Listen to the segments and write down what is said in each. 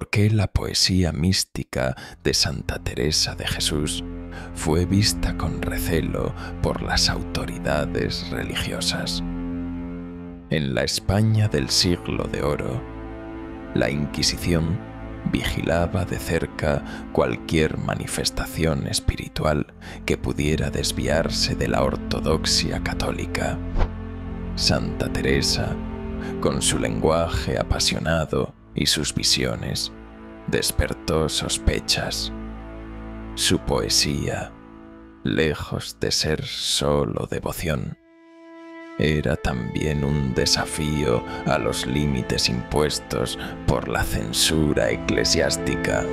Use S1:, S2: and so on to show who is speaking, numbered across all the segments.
S1: por qué la poesía mística de Santa Teresa de Jesús fue vista con recelo por las autoridades religiosas. En la España del Siglo de Oro, la Inquisición vigilaba de cerca cualquier manifestación espiritual que pudiera desviarse de la ortodoxia católica. Santa Teresa, con su lenguaje apasionado y sus visiones, despertó sospechas. Su poesía, lejos de ser solo devoción, era también un desafío a los límites impuestos por la censura eclesiástica.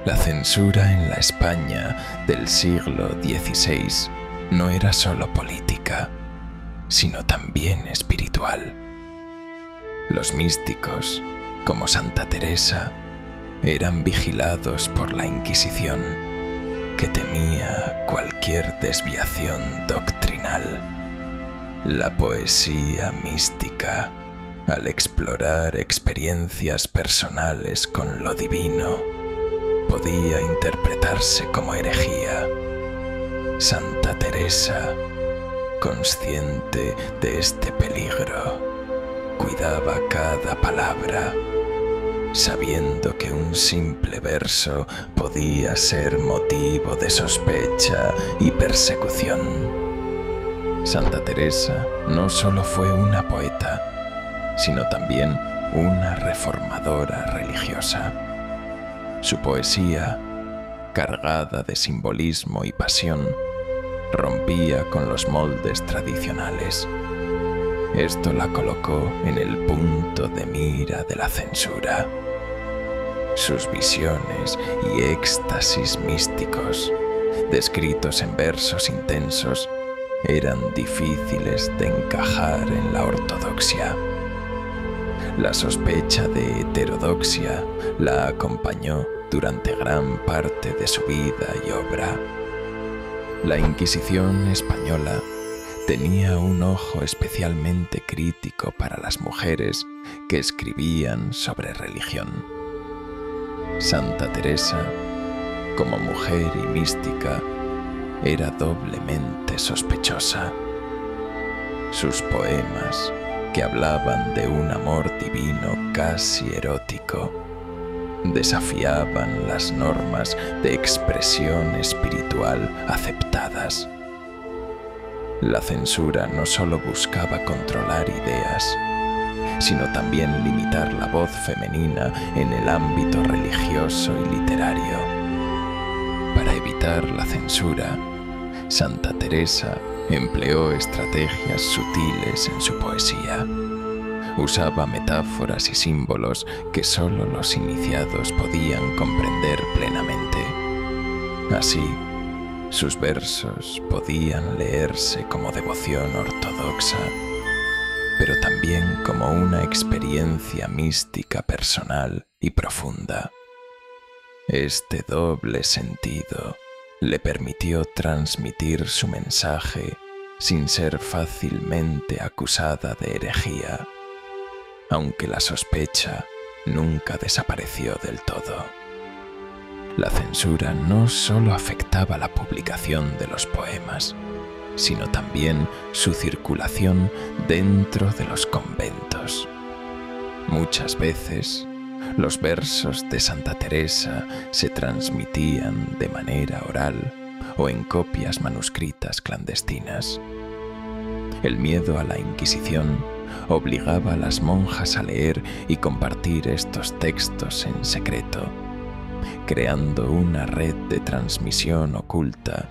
S1: La censura en la España del siglo XVI no era solo política, sino también espiritual. Los místicos, como Santa Teresa, eran vigilados por la Inquisición, que temía cualquier desviación doctrinal. La poesía mística, al explorar experiencias personales con lo divino, podía interpretarse como herejía. Santa Teresa, consciente de este peligro, cuidaba cada palabra, sabiendo que un simple verso podía ser motivo de sospecha y persecución. Santa Teresa no solo fue una poeta, sino también una reformadora religiosa. Su poesía, cargada de simbolismo y pasión, rompía con los moldes tradicionales. Esto la colocó en el punto de mira de la censura. Sus visiones y éxtasis místicos, descritos en versos intensos, eran difíciles de encajar en la ortodoxia. La sospecha de heterodoxia la acompañó durante gran parte de su vida y obra. La Inquisición española tenía un ojo especialmente crítico para las mujeres que escribían sobre religión. Santa Teresa, como mujer y mística, era doblemente sospechosa. Sus poemas, que hablaban de un amor divino casi erótico, desafiaban las normas de expresión espiritual aceptadas. La censura no solo buscaba controlar ideas, sino también limitar la voz femenina en el ámbito religioso y literario. Para evitar la censura, Santa Teresa empleó estrategias sutiles en su poesía. Usaba metáforas y símbolos que solo los iniciados podían comprender plenamente. Así, sus versos podían leerse como devoción ortodoxa, pero también como una experiencia mística personal y profunda. Este doble sentido le permitió transmitir su mensaje sin ser fácilmente acusada de herejía, aunque la sospecha nunca desapareció del todo. La censura no solo afectaba la publicación de los poemas, sino también su circulación dentro de los conventos. Muchas veces, los versos de Santa Teresa se transmitían de manera oral o en copias manuscritas clandestinas. El miedo a la Inquisición obligaba a las monjas a leer y compartir estos textos en secreto, creando una red de transmisión oculta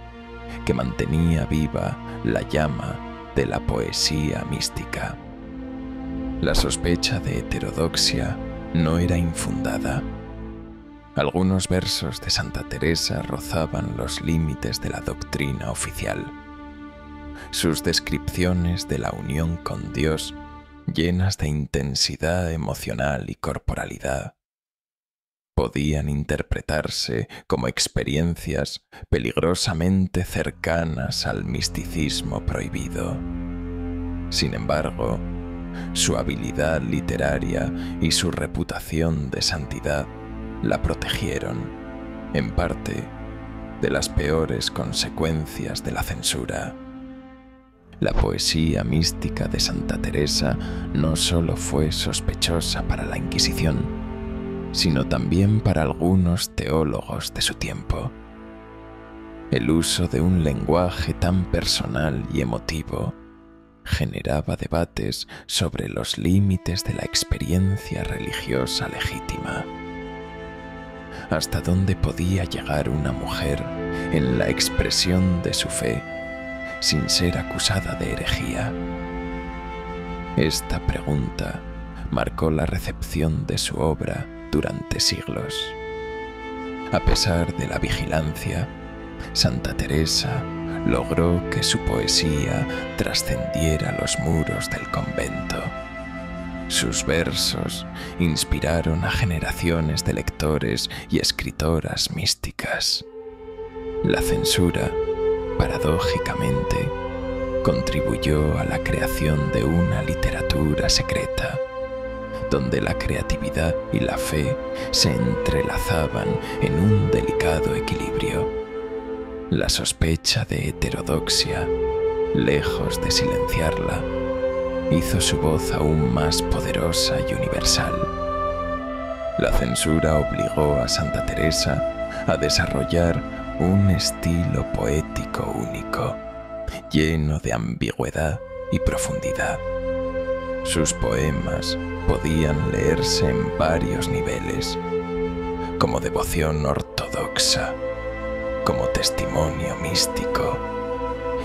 S1: que mantenía viva la llama de la poesía mística. La sospecha de heterodoxia no era infundada. Algunos versos de Santa Teresa rozaban los límites de la doctrina oficial. Sus descripciones de la unión con Dios, llenas de intensidad emocional y corporalidad, podían interpretarse como experiencias peligrosamente cercanas al misticismo prohibido. Sin embargo, su habilidad literaria y su reputación de santidad la protegieron, en parte, de las peores consecuencias de la censura. La poesía mística de Santa Teresa no solo fue sospechosa para la Inquisición, sino también para algunos teólogos de su tiempo. El uso de un lenguaje tan personal y emotivo generaba debates sobre los límites de la experiencia religiosa legítima. ¿Hasta dónde podía llegar una mujer en la expresión de su fe sin ser acusada de herejía? Esta pregunta marcó la recepción de su obra durante siglos. A pesar de la vigilancia, Santa Teresa logró que su poesía trascendiera los muros del convento. Sus versos inspiraron a generaciones de lectores y escritoras místicas. La censura, paradójicamente, contribuyó a la creación de una literatura secreta, donde la creatividad y la fe se entrelazaban en un delicado equilibrio. La sospecha de heterodoxia, lejos de silenciarla, hizo su voz aún más poderosa y universal. La censura obligó a Santa Teresa a desarrollar un estilo poético único, lleno de ambigüedad y profundidad. Sus poemas podían leerse en varios niveles, como devoción ortodoxa, como testimonio místico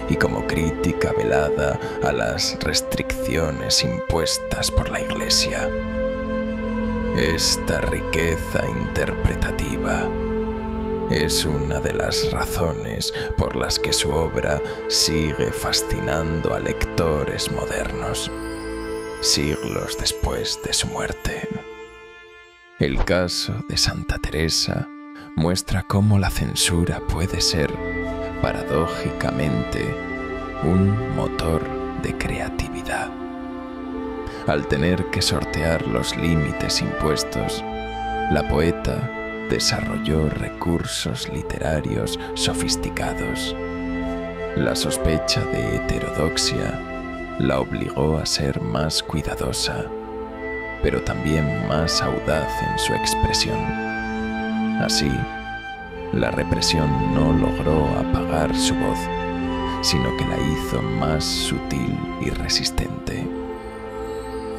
S1: y como crítica velada a las restricciones impuestas por la Iglesia. Esta riqueza interpretativa es una de las razones por las que su obra sigue fascinando a lectores modernos, siglos después de su muerte. El caso de Santa Teresa muestra cómo la censura puede ser, paradójicamente, un motor de creatividad. Al tener que sortear los límites impuestos, la poeta desarrolló recursos literarios sofisticados. La sospecha de heterodoxia la obligó a ser más cuidadosa, pero también más audaz en su expresión. Así, la represión no logró apagar su voz, sino que la hizo más sutil y resistente.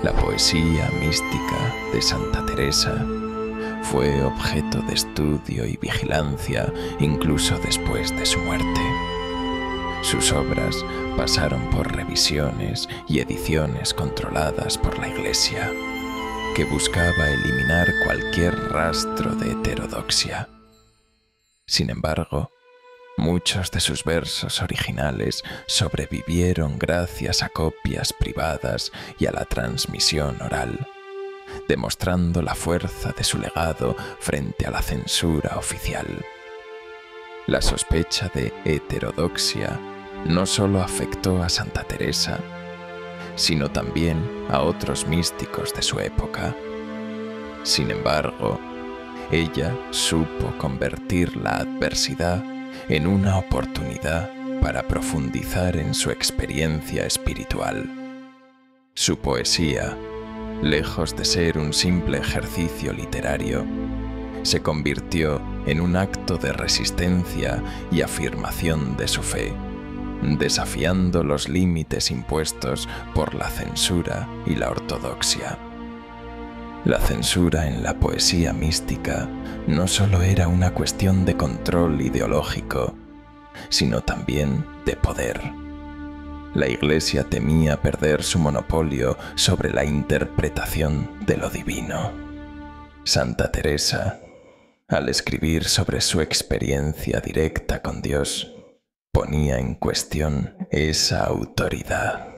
S1: La poesía mística de Santa Teresa fue objeto de estudio y vigilancia incluso después de su muerte. Sus obras pasaron por revisiones y ediciones controladas por la Iglesia, que buscaba eliminar cualquier rastro de heterodoxia. Sin embargo, muchos de sus versos originales sobrevivieron gracias a copias privadas y a la transmisión oral, demostrando la fuerza de su legado frente a la censura oficial. La sospecha de heterodoxia no solo afectó a Santa Teresa, sino también a otros místicos de su época. Sin embargo, ella supo convertir la adversidad en una oportunidad para profundizar en su experiencia espiritual. Su poesía, lejos de ser un simple ejercicio literario, se convirtió en un acto de resistencia y afirmación de su fe, desafiando los límites impuestos por la censura y la ortodoxia. La censura en la poesía mística no solo era una cuestión de control ideológico, sino también de poder. La Iglesia temía perder su monopolio sobre la interpretación de lo divino. Santa Teresa, al escribir sobre su experiencia directa con Dios, ponía en cuestión esa autoridad.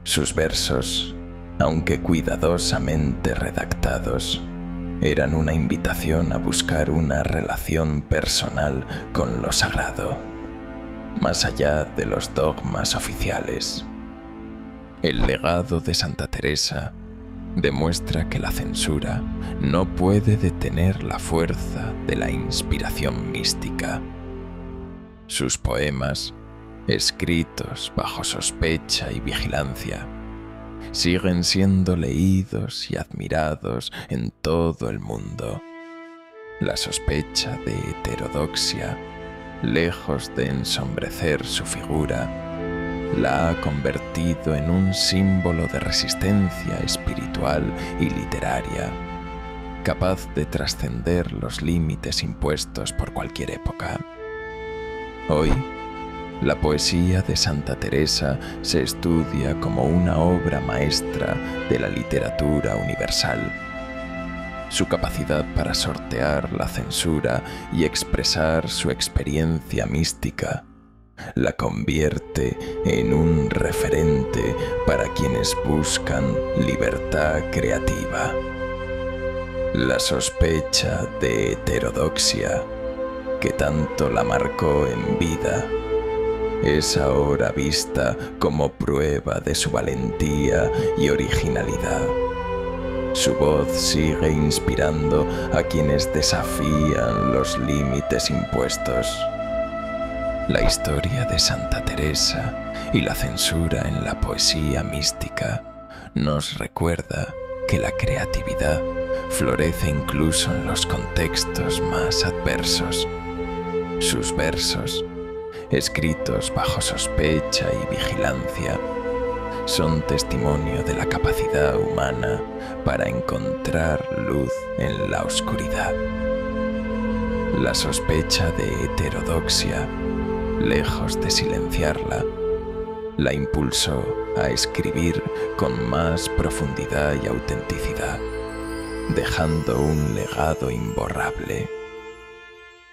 S1: Sus versos, aunque cuidadosamente redactados, eran una invitación a buscar una relación personal con lo sagrado, más allá de los dogmas oficiales. El legado de Santa Teresa demuestra que la censura no puede detener la fuerza de la inspiración mística. Sus poemas, escritos bajo sospecha y vigilancia, siguen siendo leídos y admirados en todo el mundo. La sospecha de heterodoxia, lejos de ensombrecer su figura, la ha convertido en un símbolo de resistencia espiritual y literaria, capaz de trascender los límites impuestos por cualquier época. Hoy, la poesía de Santa Teresa se estudia como una obra maestra de la literatura universal. Su capacidad para sortear la censura y expresar su experiencia mística la convierte en un referente para quienes buscan libertad creativa. La sospecha de heterodoxia, que tanto la marcó en vida, es ahora vista como prueba de su valentía y originalidad. Su voz sigue inspirando a quienes desafían los límites impuestos. La historia de Santa Teresa y la censura en la poesía mística nos recuerda que la creatividad florece incluso en los contextos más adversos. Sus versos, escritos bajo sospecha y vigilancia, son testimonio de la capacidad humana para encontrar luz en la oscuridad. La sospecha de heterodoxia, lejos de silenciarla, la impulsó a escribir con más profundidad y autenticidad, dejando un legado imborrable.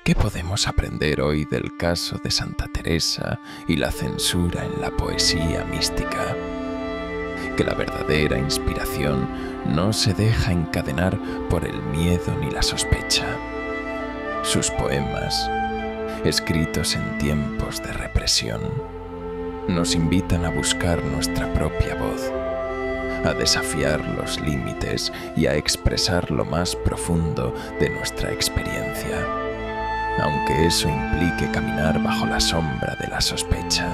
S1: ¿Qué podemos aprender hoy del caso de Santa Teresa y la censura en la poesía mística? Que la verdadera inspiración no se deja encadenar por el miedo ni la sospecha. Sus poemas, escritos en tiempos de represión, nos invitan a buscar nuestra propia voz, a desafiar los límites y a expresar lo más profundo de nuestra experiencia, aunque eso implique caminar bajo la sombra de la sospecha.